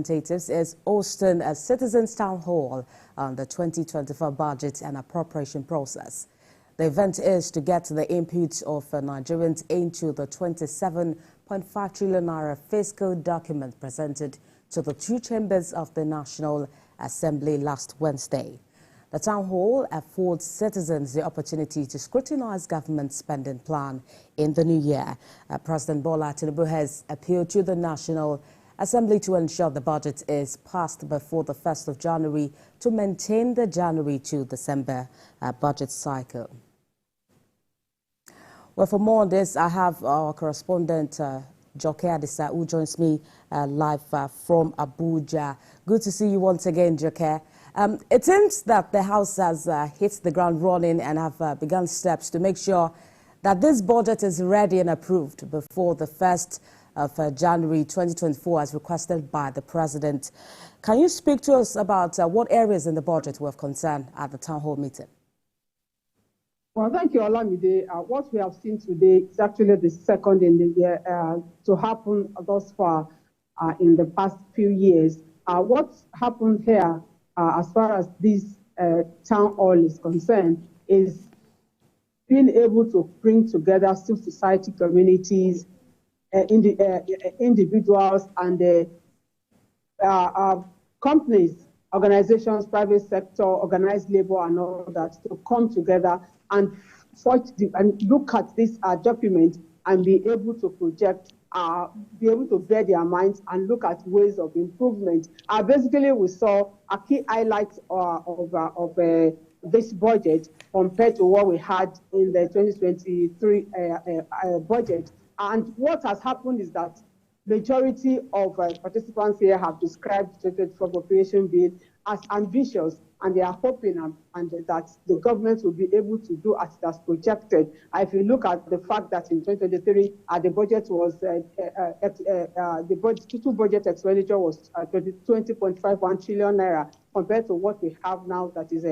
Representatives is hosting a Citizens Town Hall on the 2024 budget and appropriation process. The event is to get the input of Nigerians into the 27.5 trillion naira fiscal document presented to the two chambers of the National Assembly last Wednesday. The Town Hall affords citizens the opportunity to scrutinize government spending plan in the new year. President Bola Tinubu has appealed to the National Assembly to ensure the budget is passed before the 1st of January to maintain the January to December budget cycle. Well, for more on this, I have our correspondent, Joke Adisa, who joins me live from Abuja. Good to see you once again, Joke. It seems that the House has hit the ground running and have begun steps to make sure that this budget is ready and approved before the 1st of January 2024 as requested by the President. Can you speak to us about what areas in the budget were of concern at the Town Hall meeting? Well, thank you, Olamide. What we have seen today is actually the second in the year to happen thus far in the past few years. What happened here as far as this Town Hall is concerned is being able to bring together civil society communities, individuals, and companies, organizations, private sector, organized labor, and all that to come together and look at this document and be able to project, be able to bear their minds and look at ways of improvement. Basically, we saw a key highlight of this budget compared to what we had in the 2023 budget. And what has happened is that majority of participants here have described the Appropriation bill as ambitious, and they are hoping and that the government will be able to do as it has projected. If you look at the fact that in 2023, the budget was the total budget expenditure was 20.51 trillion naira compared to what we have now, that is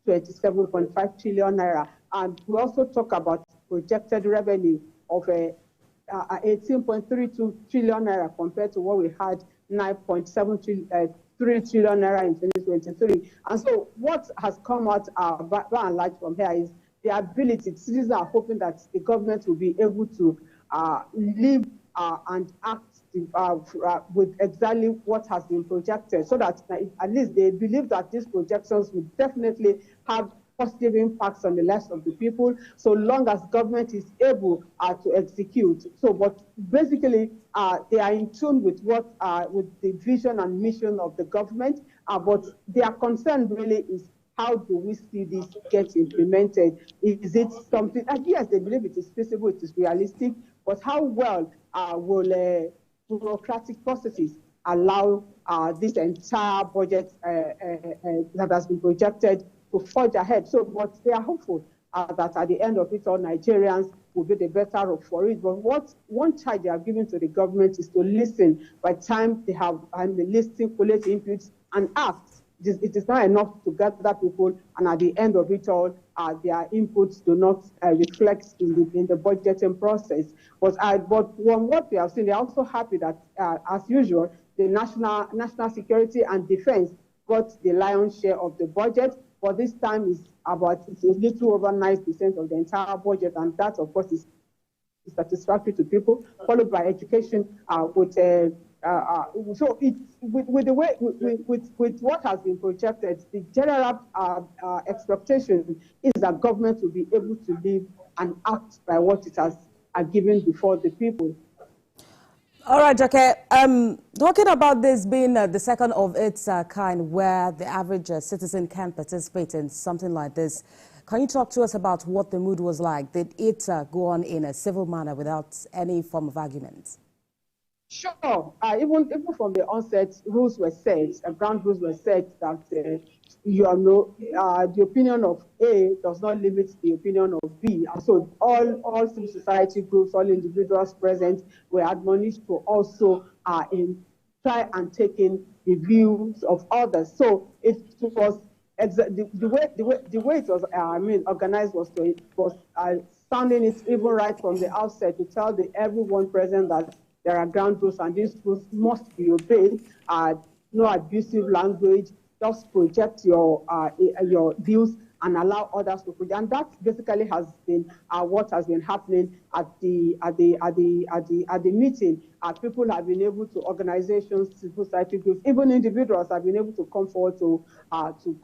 27.5 trillion naira. And we also talk about projected revenue of 18.32 trillion naira compared to what we had 9.73 trillion naira in 2023. And so what has come out by and large from here is the ability. Citizens are hoping that the government will be able to live and act with exactly what has been projected, so that at least they believe that these projections will definitely have positive impacts on the lives of the people, so long as government is able to execute. So, but basically, they are in tune with what, with the vision and mission of the government. But their concern really is, how do we see this get implemented? Is it something? And yes, they believe it is feasible, it is realistic. But how well will bureaucratic processes allow this entire budget that has been projected to forge ahead? So, but they are hopeful that at the end of it all, Nigerians will be the better off for it. But one charge they are giving to the government is to listen. By the time they have listened, collect inputs, and act. It is not enough to gather people, and at the end of it all, their inputs do not reflect in the budgeting process. But from what we have seen, they are also happy that, as usual, the national security and defense got the lion's share of the budget. But this time it's a little over 9% of the entire budget, and that, of course, is satisfactory to people. Followed by education, so it's with the way with what has been projected, the general expectation is that government will be able to live and act by what it has given before the people. All right, Joke. Talking about this being the second of its kind, where the average citizen can participate in something like this, can you talk to us about what the mood was like? Did it go on in a civil manner without any form of argument? Sure. Even from the onset, rules were set, ground rules were set that the opinion of A does not limit the opinion of B. And so all civil society groups, all individuals present were admonished to also try and take in the views of others. So it was the way it was organized was sounding it even right from the outset to tell everyone present that there are ground rules and these rules must be obeyed. no abusive language, just project your views and allow others to project. And that basically has been what has been happening at the meeting. People have been able to, organizations, civil society groups, even individuals have been able to come forward to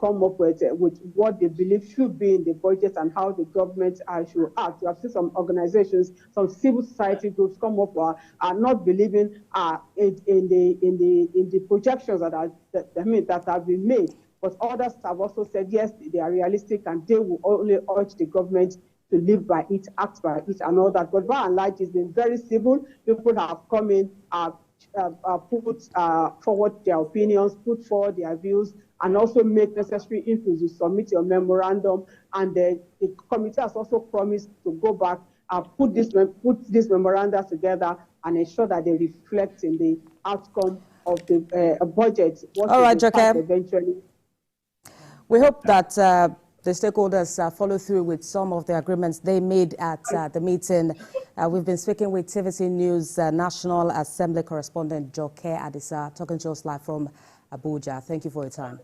come up with what they believe should be in the budget and how the government should act. You have seen some organizations, some civil society groups come up are not believing in the projections that have been made. But others have also said, yes, they are realistic and they will only urge the government to live by it, act by it, and all that. But by and large, it's been very civil. People have come in, put forward their opinions, put forward their views, and also make necessary inputs. You submit your memorandum, and the committee has also promised to go back, put this memoranda together, and ensure that they reflect in the outcome of the budget. All right, Joke. Eventually. We hope that the stakeholders follow through with some of the agreements they made at the meeting. We've been speaking with TVC News National Assembly correspondent Joke Adisa, talking to us live from Abuja. Thank you for your time.